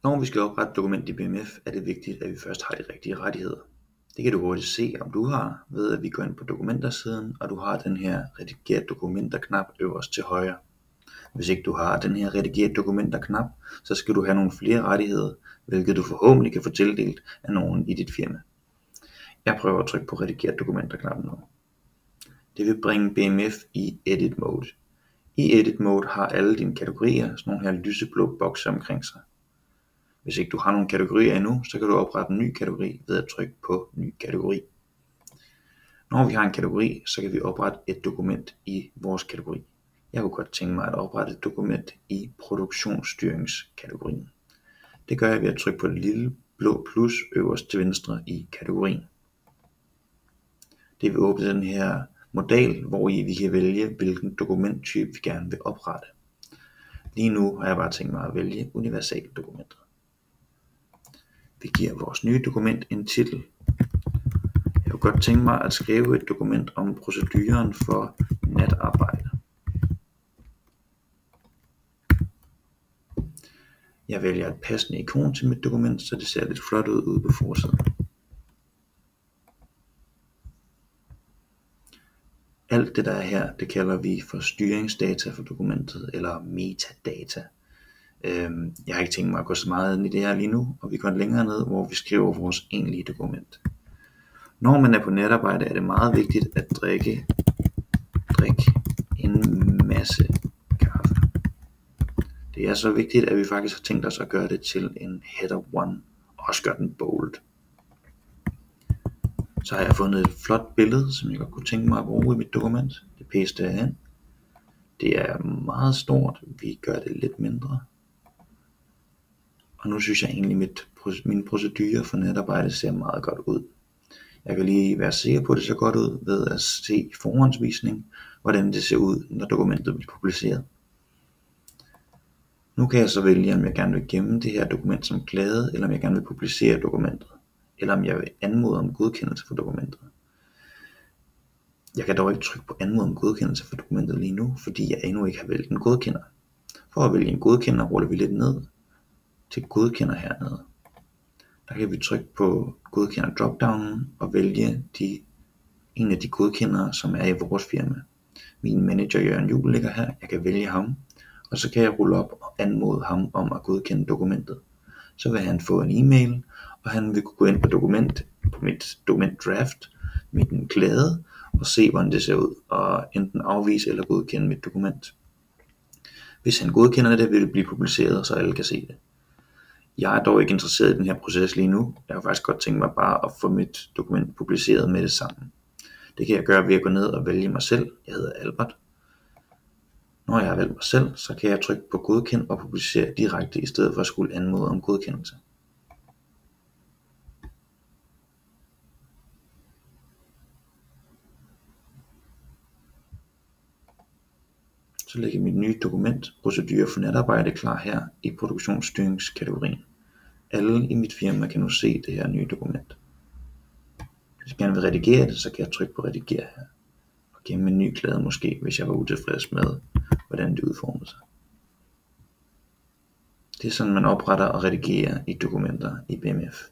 Når vi skal oprette et dokument i BMF, er det vigtigt, at vi først har de rigtige rettigheder. Det kan du hurtigt se, om du har, ved at vi går ind på dokumentersiden, og du har den her redigere dokumenter knap øverst til højre. Hvis ikke du har den her redigere dokumenter knap, så skal du have nogle flere rettigheder, hvilket du forhåbentlig kan få tildelt af nogen i dit firma. Jeg prøver at trykke på redigere dokumenter knappen nu. Det vil bringe BMF i edit mode. I edit mode har alle dine kategorier sådan nogle her lyseblå bokse omkring sig. Hvis ikke du har nogle kategorier endnu, så kan du oprette en ny kategori ved at trykke på ny kategori. Når vi har en kategori, så kan vi oprette et dokument i vores kategori. Jeg kunne godt tænke mig at oprette et dokument i produktionsstyringskategorien. Det gør jeg ved at trykke på det lille blå plus øverst til venstre i kategorien. Det vil åbne den her modal, hvor vi kan vælge, hvilken dokumenttype vi gerne vil oprette. Lige nu har jeg bare tænkt mig at vælge universaldokumentet. Vi giver vores nye dokument en titel. Jeg kunne godt tænke mig at skrive et dokument om proceduren for natarbejde. Jeg vælger et passende ikon til mit dokument, så det ser lidt flot ud ude på forsiden. Alt det der er her, det kalder vi for styringsdata for dokumentet, eller metadata. Jeg har ikke tænkt mig at gå så meget ind i det her lige nu, og vi går længere ned, hvor vi skriver vores egentlige dokument. Når man er på natarbejde, er det meget vigtigt at drikke en masse kaffe. Det er så vigtigt, at vi faktisk har tænkt os at gøre det til en header 1, og også gøre den bold. Så har jeg fundet et flot billede, som jeg godt kunne tænke mig at bruge i mit dokument. Det paster jeg ind. Det er meget stort, vi gør det lidt mindre. Og nu synes jeg egentlig, min procedure for natarbejde ser meget godt ud. Jeg kan lige være sikker på, at det ser godt ud ved at se forhåndsvisning, hvordan det ser ud, når dokumentet bliver publiceret. Nu kan jeg så vælge, om jeg gerne vil gemme det her dokument som kladet, eller om jeg gerne vil publicere dokumentet, eller om jeg vil anmode om godkendelse for dokumentet. Jeg kan dog ikke trykke på anmode om godkendelse for dokumentet lige nu, fordi jeg endnu ikke har valgt en godkender. For at vælge en godkender ruller vi lidt ned til godkender hernede. Der kan vi trykke på godkender dropdownen og vælge en af de godkendere, som er i vores firma. Min manager Jørgen Juhl ligger her. Jeg kan vælge ham, og så kan jeg rulle op og anmode ham om at godkende dokumentet. Så vil han få en e-mail, og han vil kunne gå ind på mit dokument draft, mit klade, og se hvordan det ser ud, og enten afvise eller godkende mit dokument. Hvis han godkender det, vil det blive publiceret, så alle kan se det. Jeg er dog ikke interesseret i den her proces lige nu. Jeg har faktisk godt tænkt mig bare at få mit dokument publiceret med det samme. Det kan jeg gøre ved at gå ned og vælge mig selv. Jeg hedder Albert. Når jeg har valgt mig selv, så kan jeg trykke på godkend og publicere direkte, i stedet for at skulle anmode om godkendelse. Så lægger mit nye dokument, procedure for natarbejde, klar her i produktionsstyringskategorien. Alle i mit firma kan nu se det her nye dokument. Hvis jeg gerne vil redigere det, så kan jeg trykke på redigere her. Og gemme en ny klade måske, hvis jeg var utilfreds med, hvordan det udformede sig. Det er sådan man opretter og redigerer i dokumenter i BMF.